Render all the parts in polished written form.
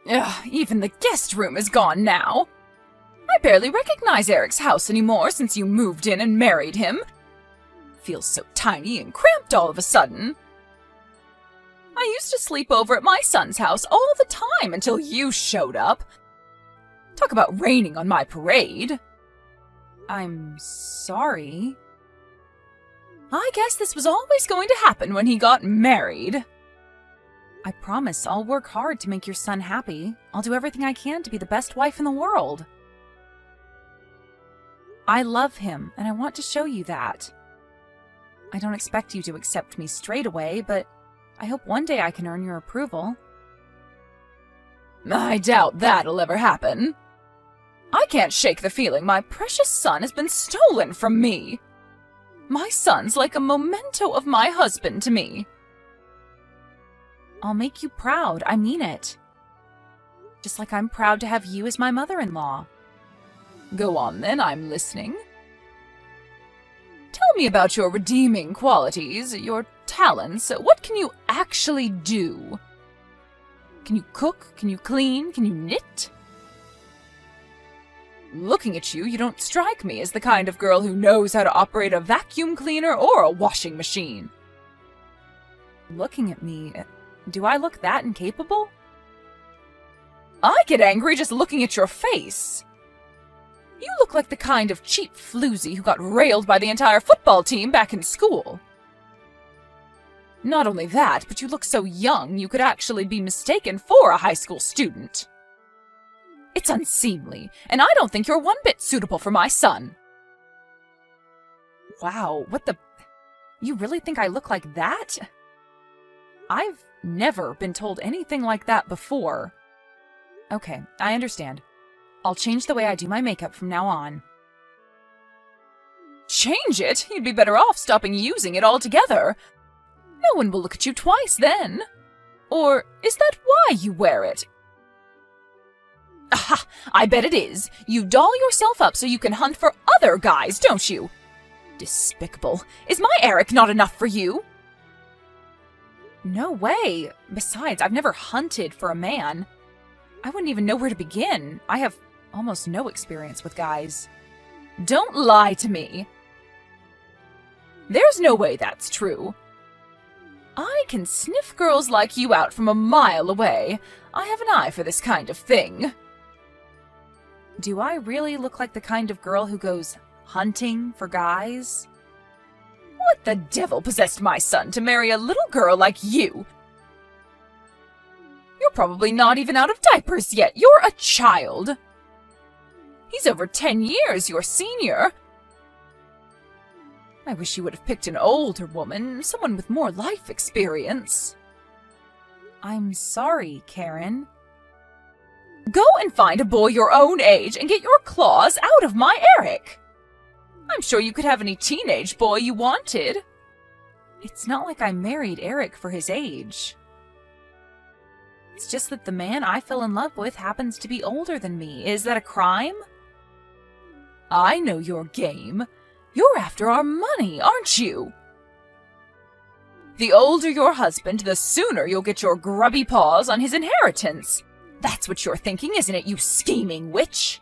Ugh, even the guest room is gone now. I barely recognize Eric's house anymore since you moved in and married him. Feels so tiny and cramped all of a sudden. I used to sleep over at my son's house all the time until you showed up. Talk about raining on my parade. I'm sorry. I guess this was always going to happen when he got married. I promise I'll work hard to make your son happy. I'll do everything I can to be the best wife in the world. I love him, and I want to show you that. I don't expect you to accept me straight away, but I hope one day I can earn your approval. I doubt that'll ever happen. I can't shake the feeling my precious son has been stolen from me. My son's like a memento of my husband to me. I'll make you proud, I mean it. Just like I'm proud to have you as my mother-in-law. Go on then, I'm listening. Tell me about your redeeming qualities, your talents. What can you actually do? Can you cook? Can you clean? Can you knit? Looking at you, you don't strike me as the kind of girl who knows how to operate a vacuum cleaner or a washing machine. Looking at me, do I look that incapable? I get angry just looking at your face. You look like the kind of cheap floozy who got railed by the entire football team back in school. Not only that, but you look so young you could actually be mistaken for a high school student. It's unseemly, and I don't think you're one bit suitable for my son. Wow, what the... You really think I look like that? I've never been told anything like that before. Okay, I understand. I'll change the way I do my makeup from now on. Change it? You'd be better off stopping using it altogether. No one will look at you twice then. Or is that why you wear it? Aha! I bet it is. You doll yourself up so you can hunt for other guys, don't you? Despicable. Is my Eric not enough for you? No way. Besides, I've never hunted for a man. I wouldn't even know where to begin. I have almost no experience with guys. Don't lie to me. There's no way that's true. I can sniff girls like you out from a mile away. I have an eye for this kind of thing. Do I really look like the kind of girl who goes hunting for guys? What the devil possessed my son to marry a little girl like you? You're probably not even out of diapers yet. You're a child. He's over 10 years your senior. I wish you would have picked an older woman, someone with more life experience. I'm sorry, Karen. Go and find a boy your own age and get your claws out of my Eric. I'm sure you could have any teenage boy you wanted. It's not like I married Eric for his age. It's just that the man I fell in love with happens to be older than me. Is that a crime? I know your game. You're after our money, aren't you? The older your husband, the sooner you'll get your grubby paws on his inheritance. That's what you're thinking, isn't it, you scheming witch?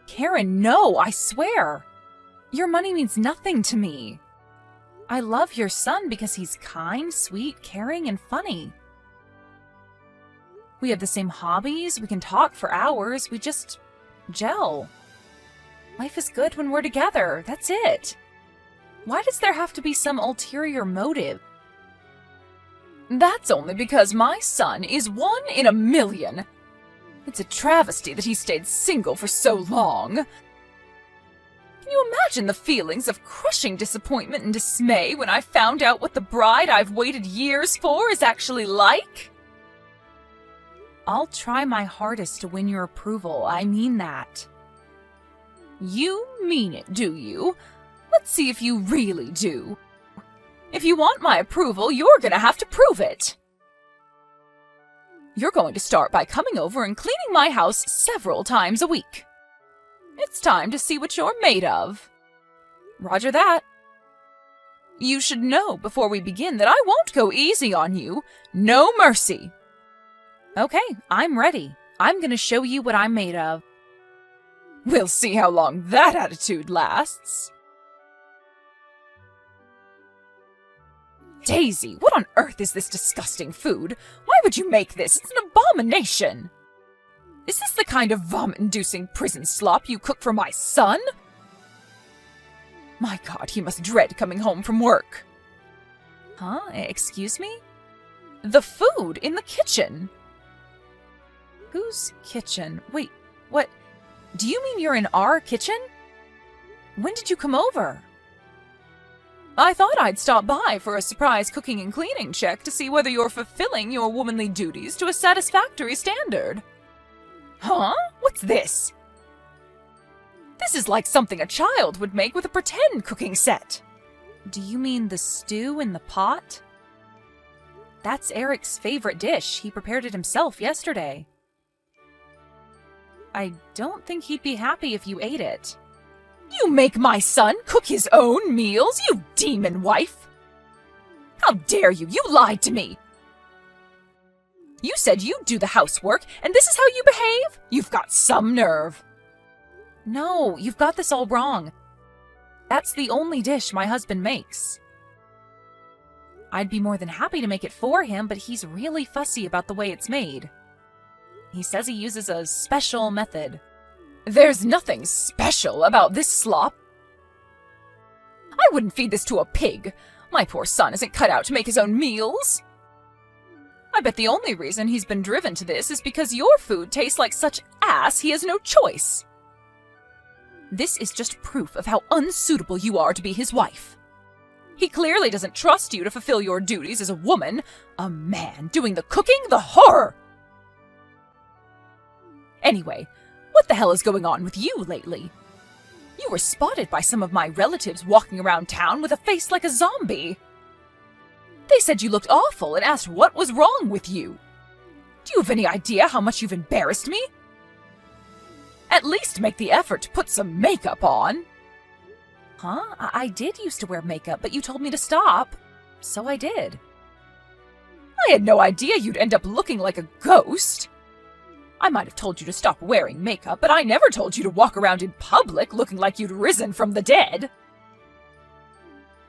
Karen, no, I swear. Your money means nothing to me. I love your son because he's kind, sweet, caring, and funny. We have the same hobbies, we can talk for hours, we just gel. Life is good when we're together, that's it. Why does there have to be some ulterior motive? That's only because my son is 1 in a million. It's a travesty that he stayed single for so long. Can you imagine the feelings of crushing disappointment and dismay when I found out what the bride I've waited years for is actually like? I'll try my hardest to win your approval, I mean that. You mean it, do you? Let's see if you really do. If you want my approval, you're gonna have to prove it. You're going to start by coming over and cleaning my house several times a week. It's time to see what you're made of. Roger that. You should know before we begin that I won't go easy on you. No mercy. Okay, I'm ready. I'm gonna show you what I'm made of. We'll see how long that attitude lasts. Daisy, what on earth is this disgusting food? Why would you make this? It's an abomination! Is this the kind of vomit-inducing prison slop you cook for my son? My God, he must dread coming home from work. Huh? Excuse me? The food in the kitchen. Whose kitchen? Wait, what? Do you mean you're in our kitchen? When did you come over? I thought I'd stop by for a surprise cooking and cleaning check to see whether you're fulfilling your womanly duties to a satisfactory standard. Huh? What's this? This is like something a child would make with a pretend cooking set. Do you mean the stew in the pot? That's Eric's favorite dish. He prepared it himself yesterday. I don't think he'd be happy if you ate it. You make my son cook his own meals, you demon wife! How dare you! You lied to me! You said you'd do the housework, and this is how you behave? You've got some nerve. No, you've got this all wrong. That's the only dish my husband makes. I'd be more than happy to make it for him, but he's really fussy about the way it's made. He says he uses a special method. There's nothing special about this slop. I wouldn't feed this to a pig. My poor son isn't cut out to make his own meals. I bet the only reason he's been driven to this is because your food tastes like such ass he has no choice. This is just proof of how unsuitable you are to be his wife. He clearly doesn't trust you to fulfill your duties as a woman. A man doing the cooking? The horror! Anyway, what the hell is going on with you lately? You were spotted by some of my relatives walking around town with a face like a zombie. They said you looked awful and asked what was wrong with you. Do you have any idea how much you've embarrassed me? At least make the effort to put some makeup on. Huh? I did used to wear makeup, but you told me to stop. So I did. I had no idea you'd end up looking like a ghost. I might have told you to stop wearing makeup, but I never told you to walk around in public looking like you'd risen from the dead.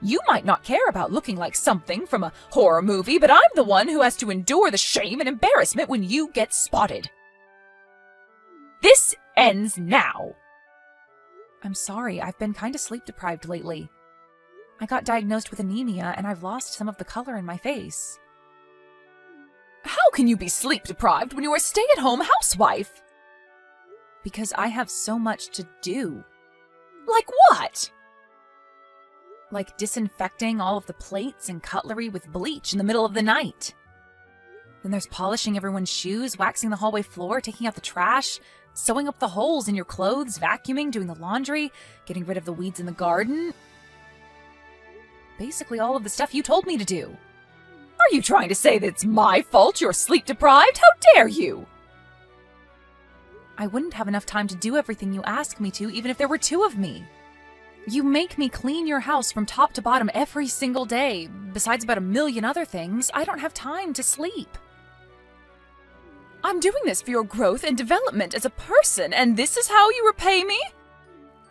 You might not care about looking like something from a horror movie, but I'm the one who has to endure the shame and embarrassment when you get spotted. This ends now. I'm sorry, I've been kind of sleep-deprived lately. I got diagnosed with anemia, and I've lost some of the color in my face. How can you be sleep-deprived when you're a stay-at-home housewife? Because I have so much to do. Like what? Like disinfecting all of the plates and cutlery with bleach in the middle of the night. Then there's polishing everyone's shoes, waxing the hallway floor, taking out the trash, sewing up the holes in your clothes, vacuuming, doing the laundry, getting rid of the weeds in the garden. Basically all of the stuff you told me to do. Are you trying to say that it's my fault you're sleep-deprived? How dare you? I wouldn't have enough time to do everything you ask me to, even if there were two of me. You make me clean your house from top to bottom every single day. Besides about 1,000,000 other things, I don't have time to sleep. I'm doing this for your growth and development as a person, and this is how you repay me?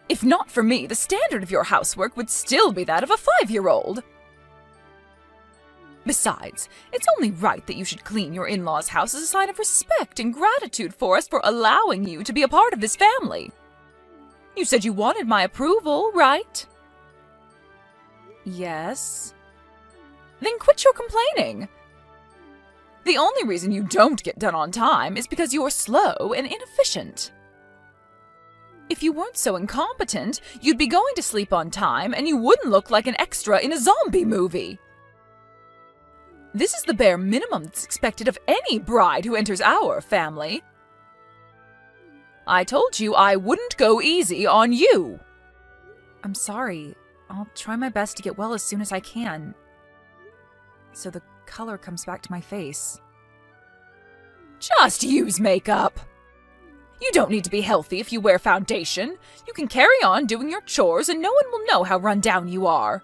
If not for me, the standard of your housework would still be that of a 5-year-old. Besides, it's only right that you should clean your in-laws' house as a sign of respect and gratitude for us for allowing you to be a part of this family. You said you wanted my approval, right? Yes. Then quit your complaining. The only reason you don't get done on time is because you're slow and inefficient. If you weren't so incompetent, you'd be going to sleep on time and you wouldn't look like an extra in a zombie movie. This is the bare minimum that's expected of any bride who enters our family. I told you I wouldn't go easy on you. I'm sorry. I'll try my best to get well as soon as I can, so the color comes back to my face. Just use makeup. You don't need to be healthy if you wear foundation. You can carry on doing your chores and no one will know how run down you are.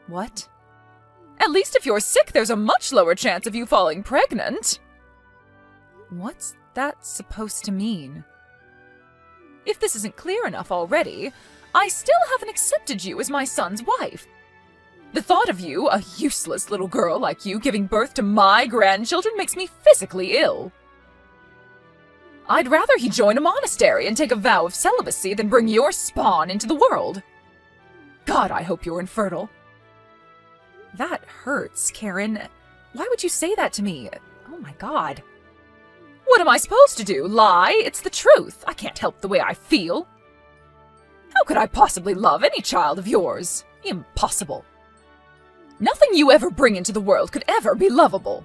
What? At least if you're sick, there's a much lower chance of you falling pregnant. What's that supposed to mean? If this isn't clear enough already, I still haven't accepted you as my son's wife. The thought of you, a useless little girl like you, giving birth to my grandchildren makes me physically ill. I'd rather he join a monastery and take a vow of celibacy than bring your spawn into the world. God, I hope you're infertile. That hurts, Karen. Why would you say that to me? Oh my God. What am I supposed to do? Lie? It's the truth. I can't help the way I feel. How could I possibly love any child of yours? Impossible. Nothing you ever bring into the world could ever be lovable.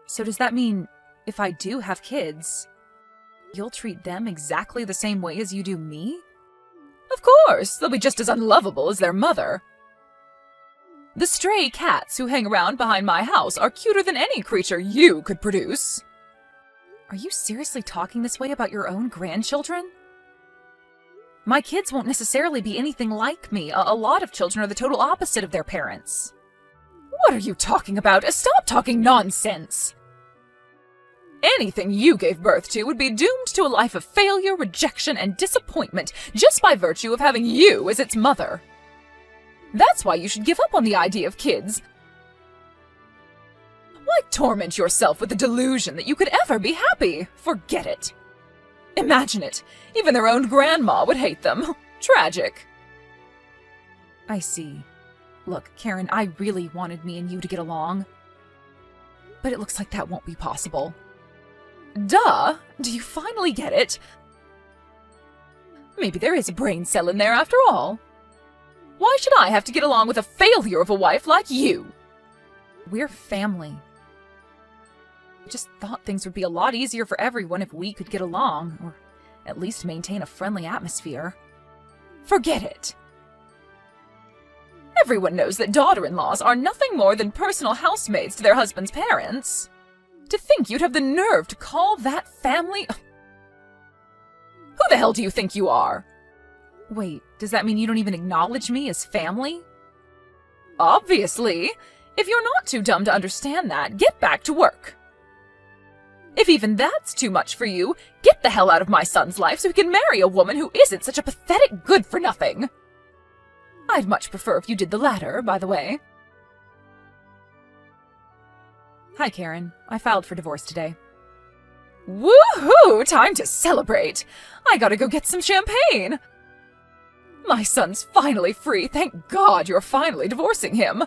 So does that mean if I do have kids, you'll treat them exactly the same way as you do me? Of course, they'll be just as unlovable as their mother. The stray cats who hang around behind my house are cuter than any creature you could produce. Are you seriously talking this way about your own grandchildren? My kids won't necessarily be anything like me. A lot of children are the total opposite of their parents. What are you talking about? Stop talking nonsense! Anything you gave birth to would be doomed to a life of failure, rejection, and disappointment just by virtue of having you as its mother. That's why you should give up on the idea of kids. Why torment yourself with the delusion that you could ever be happy? Forget it. Imagine it. Even their own grandma would hate them. Tragic. I see. Look, Karen, I really wanted me and you to get along. But it looks like that won't be possible. Duh! Do you finally get it? Maybe there is a brain cell in there after all. Why should I have to get along with a failure of a wife like you? We're family. I just thought things would be a lot easier for everyone if we could get along, or at least maintain a friendly atmosphere. Forget it. Everyone knows that daughter-in-laws are nothing more than personal housemaids to their husband's parents. To think you'd have the nerve to call that family... Who the hell do you think you are? Wait, does that mean you don't even acknowledge me as family? Obviously. If you're not too dumb to understand that, get back to work. If even that's too much for you, get the hell out of my son's life so he can marry a woman who isn't such a pathetic good-for-nothing. I'd much prefer if you did the latter, by the way. Hi, Karen. I filed for divorce today. Woohoo! Time to celebrate! I gotta go get some champagne! My son's finally free. Thank God you're finally divorcing him.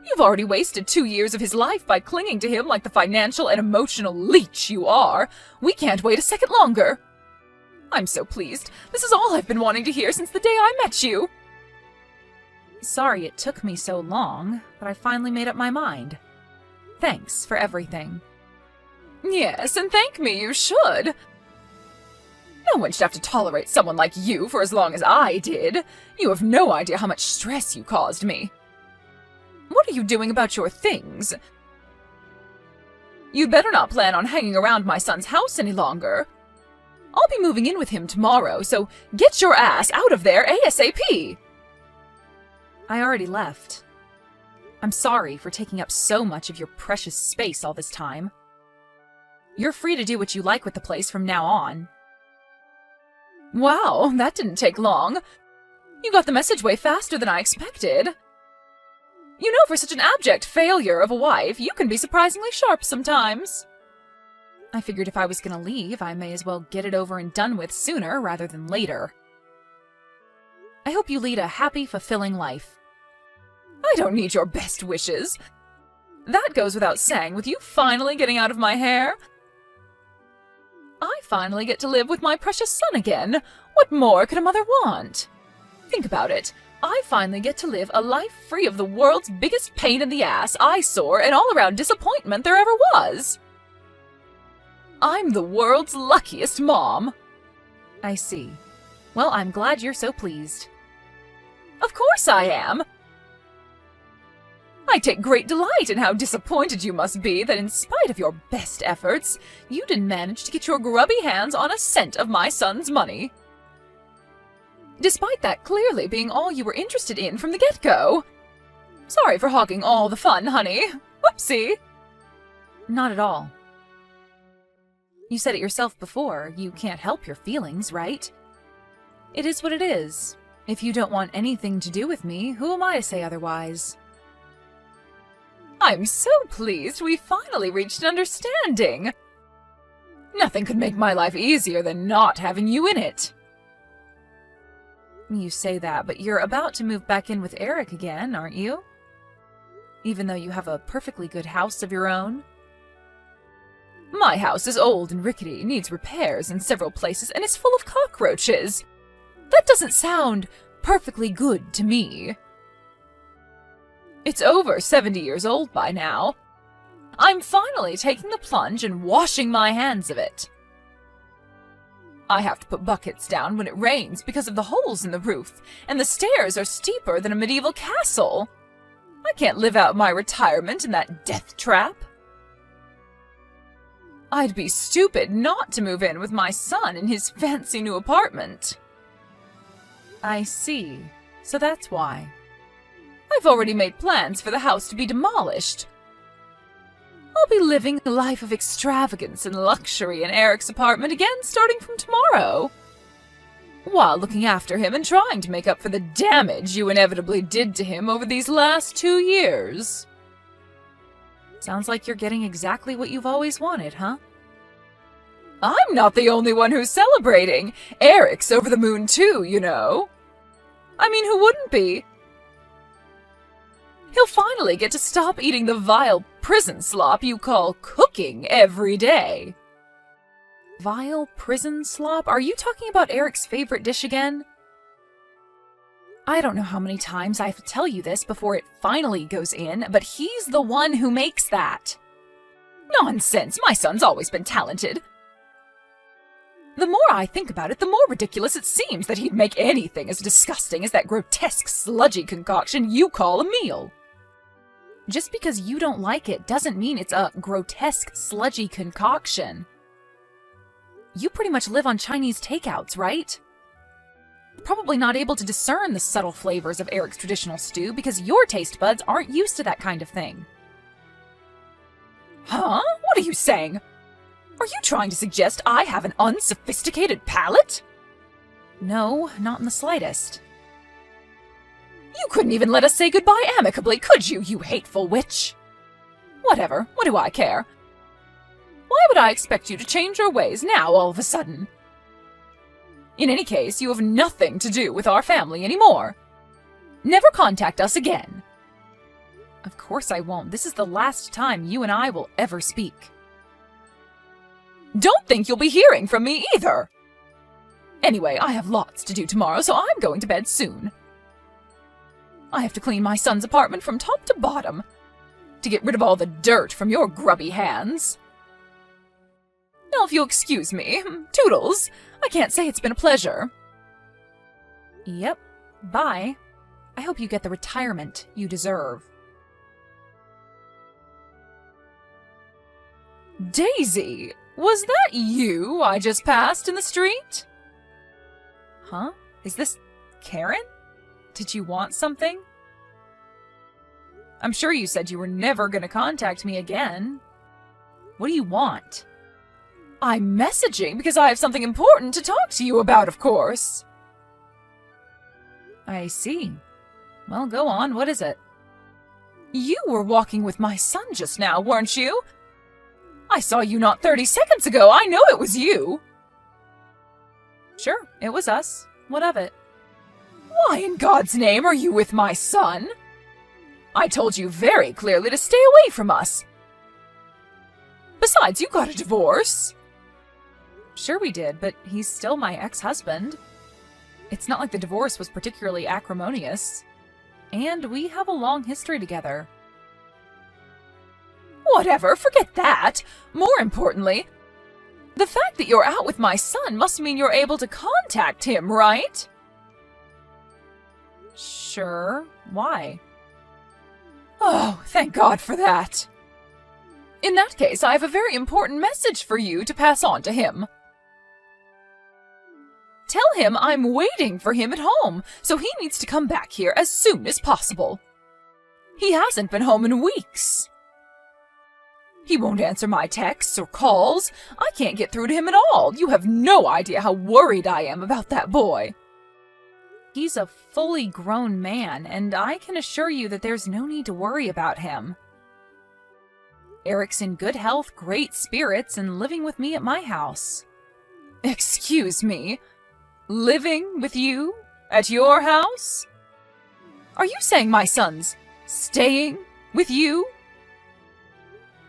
You've already wasted 2 years of his life by clinging to him like the financial and emotional leech you are. We can't wait a second longer. I'm so pleased. This is all I've been wanting to hear since the day I met you. Sorry it took me so long, but I finally made up my mind. Thanks for everything. Yes, and thank me you should. No one should have to tolerate someone like you for as long as I did. You have no idea how much stress you caused me. What are you doing about your things? You'd better not plan on hanging around my son's house any longer. I'll be moving in with him tomorrow, so get your ass out of there ASAP! I already left. I'm sorry for taking up so much of your precious space all this time. You're free to do what you like with the place from now on. Wow, that didn't take long. You got the message way faster than I expected. You know, for such an abject failure of a wife, you can be surprisingly sharp sometimes. I figured if I was gonna leave, I may as well get it over and done with sooner rather than later. I hope you lead a happy, fulfilling life. I don't need your best wishes. That goes without saying, with you finally getting out of my hair. I finally get to live with my precious son again. What more could a mother want? Think about it. I finally get to live a life free of the world's biggest pain in the ass, eyesore, and all-around disappointment there ever was. I'm the world's luckiest mom. I see. Well, I'm glad you're so pleased. Of course I am. I take great delight in how disappointed you must be that in spite of your best efforts, you didn't manage to get your grubby hands on a cent of my son's money. Despite that clearly being all you were interested in from the get-go. Sorry for hogging all the fun, honey. Whoopsie. Not at all. You said it yourself before, you can't help your feelings, right? It is what it is. If you don't want anything to do with me, who am I to say otherwise? I'm so pleased we finally reached an understanding. Nothing could make my life easier than not having you in it. You say that, but you're about to move back in with Eric again, aren't you? Even though you have a perfectly good house of your own? My house is old and rickety, needs repairs in several places, and is full of cockroaches. That doesn't sound perfectly good to me. It's over 70 years old by now. I'm finally taking the plunge and washing my hands of it. I have to put buckets down when it rains because of the holes in the roof, and the stairs are steeper than a medieval castle. I can't live out my retirement in that death trap. I'd be stupid not to move in with my son in his fancy new apartment. I see. So that's why. I've already made plans for the house to be demolished. I'll be living a life of extravagance and luxury in Eric's apartment again starting from tomorrow, while looking after him and trying to make up for the damage you inevitably did to him over these last 2 years. Sounds like you're getting exactly what you've always wanted, huh? I'm not the only one who's celebrating. Eric's over the moon too, you know. I mean, who wouldn't be? He'll finally get to stop eating the vile prison slop you call cooking every day. Vile prison slop? Are you talking about Eric's favorite dish again? I don't know how many times I have to tell you this before it finally goes in, but he's the one who makes that. Nonsense, my son's always been talented. The more I think about it, the more ridiculous it seems that he'd make anything as disgusting as that grotesque, sludgy concoction you call a meal. Just because you don't like it doesn't mean it's a grotesque, sludgy concoction. You pretty much live on Chinese takeouts, right? Probably not able to discern the subtle flavors of Eric's traditional stew because your taste buds aren't used to that kind of thing. Huh? What are you saying? Are you trying to suggest I have an unsophisticated palate? No, not in the slightest. You couldn't even let us say goodbye amicably, could you, you hateful witch? Whatever, what do I care? Why would I expect you to change your ways now all of a sudden? In any case, you have nothing to do with our family anymore. Never contact us again. Of course I won't. This is the last time you and I will ever speak. Don't think you'll be hearing from me either. Anyway, I have lots to do tomorrow, so I'm going to bed soon. I have to clean my son's apartment from top to bottom to get rid of all the dirt from your grubby hands. Now, if you'll excuse me, toodles, I can't say it's been a pleasure. Yep, bye. I hope you get the retirement you deserve. Daisy, was that you I just passed in the street? Huh? Is this Karen? Did you want something? I'm sure you said you were never going to contact me again. What do you want? I'm messaging because I have something important to talk to you about, of course. I see. Well, go on. What is it? You were walking with my son just now, weren't you? I saw you not 30 seconds ago. I know it was you. Sure, it was us. What of it? Why in God's name are you with my son? I told you very clearly to stay away from us. Besides, you got a divorce. Sure we did, but he's still my ex-husband. It's not like the divorce was particularly acrimonious. And we have a long history together. Whatever, forget that. More importantly, the fact that you're out with my son must mean you're able to contact him, right? Sure. Why? Oh, thank God for that. In that case, I have a very important message for you to pass on to him. Tell him I'm waiting for him at home, so he needs to come back here as soon as possible. He hasn't been home in weeks. He won't answer my texts or calls. I can't get through to him at all. You have no idea how worried I am about that boy. He's a fully grown man, and I can assure you that there's no need to worry about him. Eric's in good health, great spirits, and living with me at my house. Excuse me? Living with you? At your house? Are you saying my son's staying with you?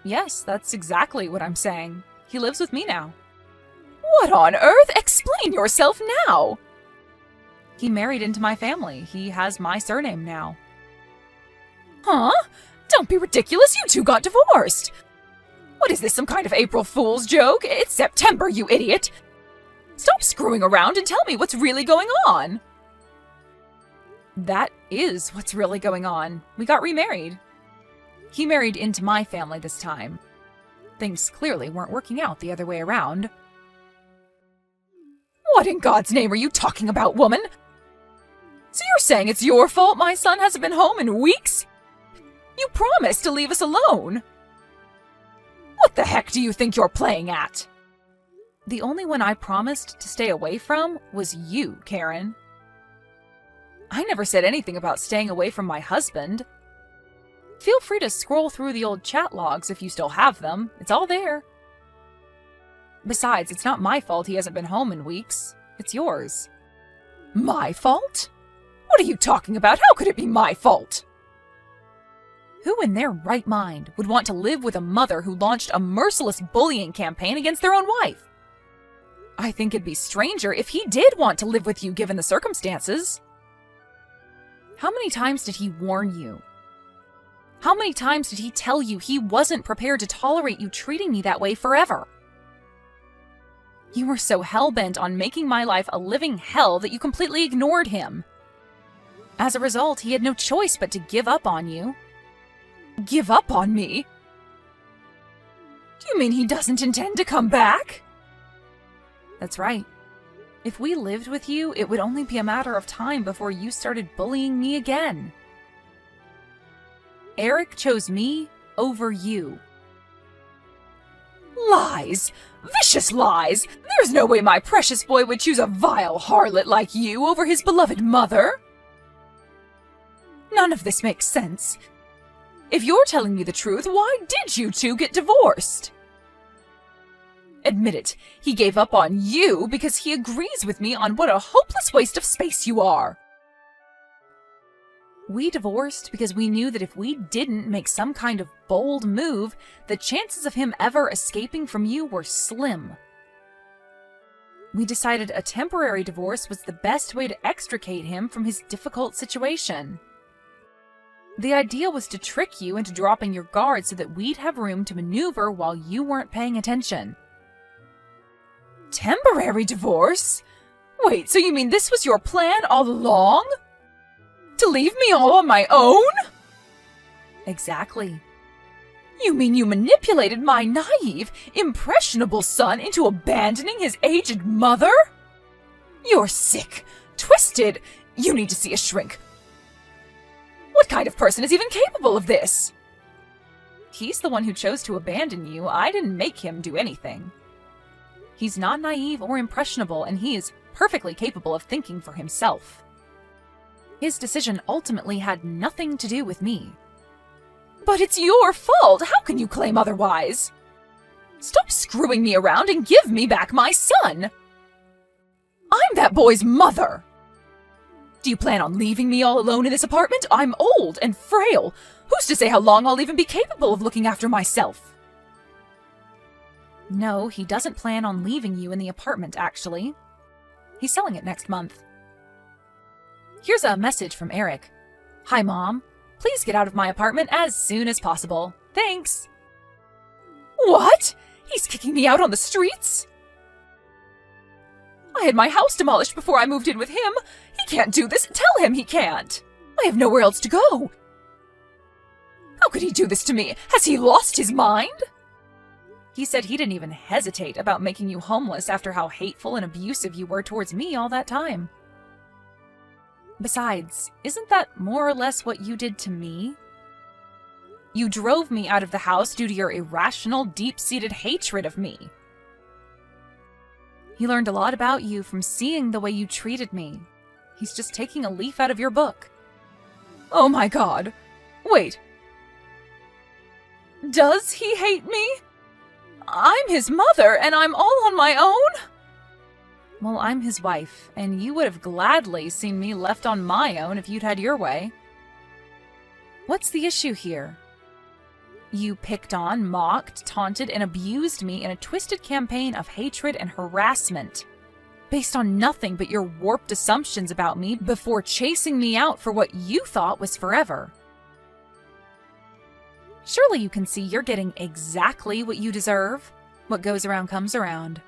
Yes, that's exactly what I'm saying. He lives with me now. What on earth? Explain yourself now! He married into my family. He has my surname now. Huh? Don't be ridiculous, you two got divorced! What is this, some kind of April Fool's joke? It's September, you idiot! Stop screwing around and tell me what's really going on! That is what's really going on. We got remarried. He married into my family this time. Things clearly weren't working out the other way around. What in God's name are you talking about, woman? So you're saying it's your fault my son hasn't been home in weeks? You promised to leave us alone. What the heck do you think you're playing at? The only one I promised to stay away from was you, Karen. I never said anything about staying away from my husband. Feel free to scroll through the old chat logs if you still have them. It's all there. Besides, it's not my fault he hasn't been home in weeks. It's yours. My fault? What are you talking about? How could it be my fault? Who in their right mind would want to live with a mother who launched a merciless bullying campaign against their own wife? I think it'd be stranger if he did want to live with you given the circumstances. How many times did he warn you? How many times did he tell you he wasn't prepared to tolerate you treating me that way forever? You were so hell-bent on making my life a living hell that you completely ignored him. As a result, he had no choice but to give up on you. Give up on me? Do you mean he doesn't intend to come back? That's right. If we lived with you, it would only be a matter of time before you started bullying me again. Eric chose me over you. Lies! Vicious lies! There's no way my precious boy would choose a vile harlot like you over his beloved mother. None of this makes sense. If you're telling me the truth, why did you two get divorced? Admit it, he gave up on you because he agrees with me on what a hopeless waste of space you are. We divorced because we knew that if we didn't make some kind of bold move, the chances of him ever escaping from you were slim. We decided a temporary divorce was the best way to extricate him from his difficult situation. The idea was to trick you into dropping your guard so that we'd have room to maneuver while you weren't paying attention. Temporary divorce? Wait, so you mean this was your plan all along? To leave me all on my own? Exactly. You mean you manipulated my naive, impressionable son into abandoning his aged mother? You're sick, twisted. You need to see a shrink. What kind of person is even capable of this? He's the one who chose to abandon you. I didn't make him do anything. He's not naive or impressionable, and he is perfectly capable of thinking for himself. His decision ultimately had nothing to do with me. But it's your fault! How can you claim otherwise? Stop screwing me around and give me back my son! I'm that boy's mother! Do you plan on leaving me all alone in this apartment? I'm old and frail. Who's to say how long I'll even be capable of looking after myself? No, he doesn't plan on leaving you in the apartment, actually. He's selling it next month. Here's a message from Eric. Hi, Mom. Please get out of my apartment as soon as possible. Thanks. What? He's kicking me out on the streets? I had my house demolished before I moved in with him. He can't do this. Tell him he can't. I have nowhere else to go. How could he do this to me? Has he lost his mind? He said he didn't even hesitate about making you homeless after how hateful and abusive you were towards me all that time. Besides, isn't that more or less what you did to me? You drove me out of the house due to your irrational, deep-seated hatred of me. He learned a lot about you from seeing the way you treated me. He's just taking a leaf out of your book. Oh my God. Wait. Does he hate me? I'm his mother, and I'm all on my own? Well, I'm his wife, and you would have gladly seen me left on my own if you'd had your way. What's the issue here? You picked on, mocked, taunted, and abused me in a twisted campaign of hatred and harassment, based on nothing but your warped assumptions about me before chasing me out for what you thought was forever. Surely you can see you're getting exactly what you deserve. What goes around comes around.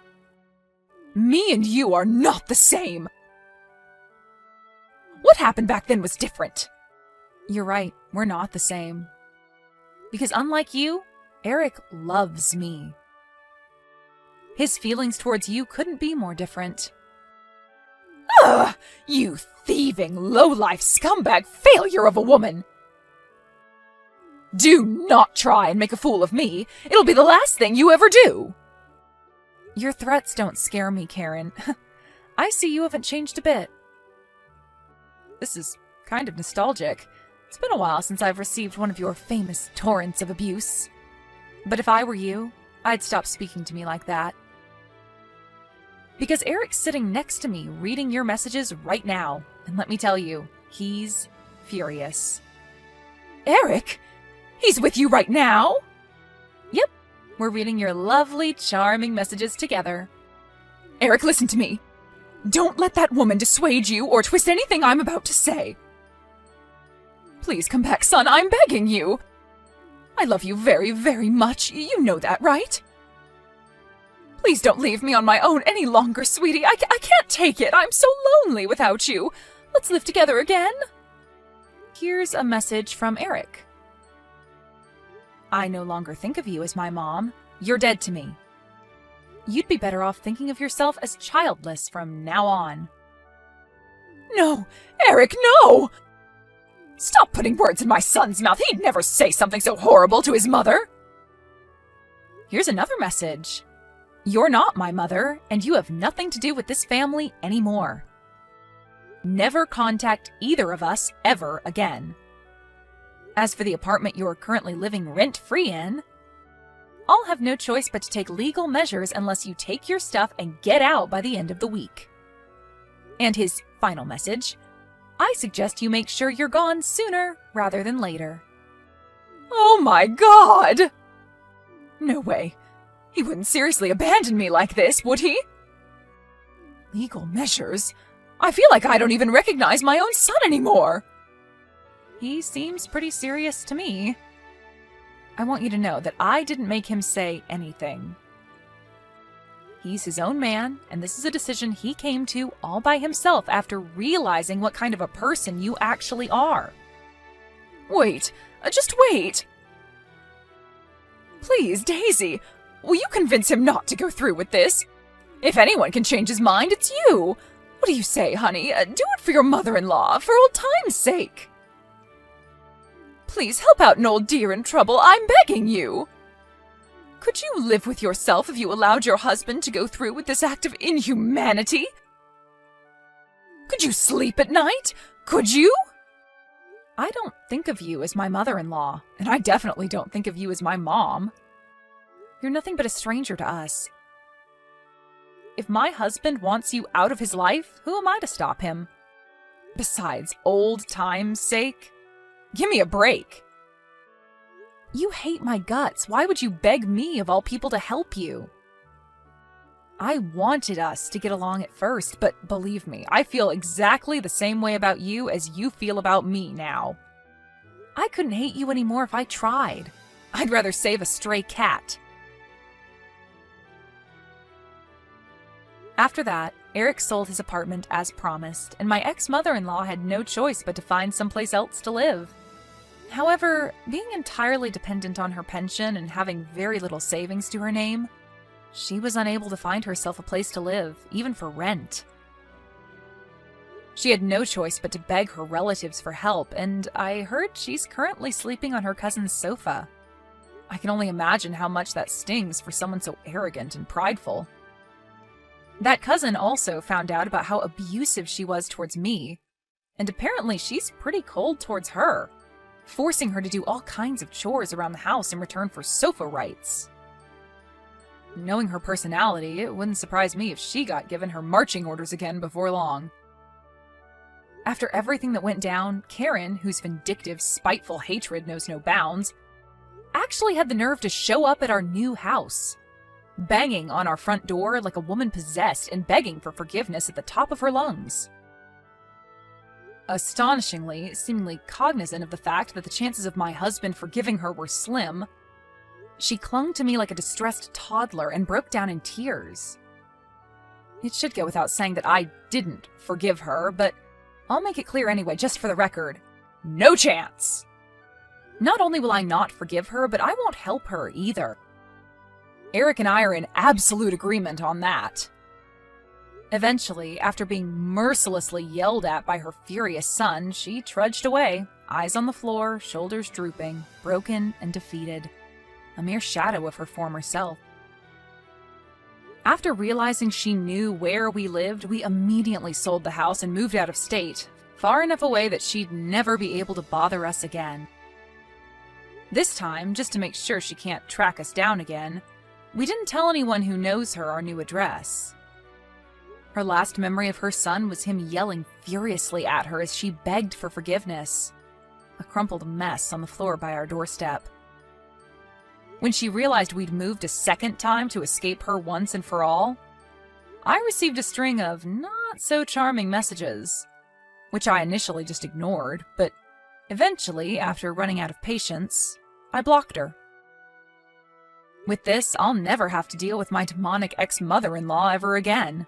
Me and you are not the same. What happened back then was different. You're right, we're not the same. Because unlike you, Eric loves me. His feelings towards you couldn't be more different. Ugh! You thieving, low-life scumbag failure of a woman! Do not try and make a fool of me. It'll be the last thing you ever do. Your threats don't scare me, Karen. I see you haven't changed a bit. This is kind of nostalgic. It's been a while since I've received one of your famous torrents of abuse. But if I were you, I'd stop speaking to me like that. Because Eric's sitting next to me reading your messages right now. And let me tell you, he's furious. Eric? He's with you right now? Yep, we're reading your lovely, charming messages together. Eric, listen to me. Don't let that woman dissuade you or twist anything I'm about to say. Please come back, son, I'm begging you. I love you very, very much. You know that, right? Please don't leave me on my own any longer, sweetie. I can't take it. I'm so lonely without you. Let's live together again. Here's a message from Eric. I no longer think of you as my mom. You're dead to me. You'd be better off thinking of yourself as childless from now on. No! Eric, no! Stop putting words in my son's mouth. He'd never say something so horrible to his mother. Here's another message. You're not my mother, and you have nothing to do with this family anymore. Never contact either of us ever again. As for the apartment you're currently living rent-free in, I'll have no choice but to take legal measures unless you take your stuff and get out by the end of the week. And his final message, I suggest you make sure you're gone sooner rather than later. Oh my God! No way. He wouldn't seriously abandon me like this, would he? Legal measures? I feel like I don't even recognize my own son anymore. He seems pretty serious to me. I want you to know that I didn't make him say anything. He's his own man, and this is a decision he came to all by himself after realizing what kind of a person you actually are. Wait, just wait. Please, Daisy, will you convince him not to go through with this? If anyone can change his mind, it's you. What do you say, honey? Do it for your mother-in-law, for old time's sake. Please help out an old dear in trouble, I'm begging you. Could you live with yourself if you allowed your husband to go through with this act of inhumanity? Could you sleep at night? Could you? I don't think of you as my mother-in-law, and I definitely don't think of you as my mom. You're nothing but a stranger to us. If my husband wants you out of his life, who am I to stop him? Besides, old time's sake? Give me a break. You hate my guts. Why would you beg me, of all people, to help you? I wanted us to get along at first, but believe me, I feel exactly the same way about you as you feel about me now. I couldn't hate you anymore if I tried. I'd rather save a stray cat. After that, Eric sold his apartment as promised, and my ex-mother-in-law had no choice but to find someplace else to live. However, being entirely dependent on her pension and having very little savings to her name, she was unable to find herself a place to live, even for rent. She had no choice but to beg her relatives for help, and I heard she's currently sleeping on her cousin's sofa. I can only imagine how much that stings for someone so arrogant and prideful. That cousin also found out about how abusive she was towards me, and apparently she's pretty cold towards her, forcing her to do all kinds of chores around the house in return for sofa rights. Knowing her personality, it wouldn't surprise me if she got given her marching orders again before long. After everything that went down, Karen, whose vindictive, spiteful hatred knows no bounds, actually had the nerve to show up at our new house, banging on our front door like a woman possessed and begging for forgiveness at the top of her lungs. Astonishingly, seemingly cognizant of the fact that the chances of my husband forgiving her were slim, she clung to me like a distressed toddler and broke down in tears. It should go without saying that I didn't forgive her, but I'll make it clear anyway, just for the record. No chance! Not only will I not forgive her, but I won't help her either. Eric and I are in absolute agreement on that. Eventually, after being mercilessly yelled at by her furious son, she trudged away, eyes on the floor, shoulders drooping, broken and defeated, a mere shadow of her former self. After realizing she knew where we lived, we immediately sold the house and moved out of state, far enough away that she'd never be able to bother us again. This time, just to make sure she can't track us down again, we didn't tell anyone who knows her our new address. Her last memory of her son was him yelling furiously at her as she begged for forgiveness, a crumpled mess on the floor by our doorstep. When she realized we'd moved a second time to escape her once and for all, I received a string of not-so-charming messages, which I initially just ignored, but eventually, after running out of patience, I blocked her. With this, I'll never have to deal with my demonic ex-mother-in-law ever again.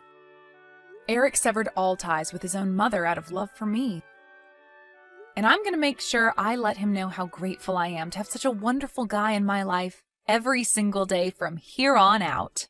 Eric severed all ties with his own mother out of love for me. And I'm going to make sure I let him know how grateful I am to have such a wonderful guy in my life every single day from here on out.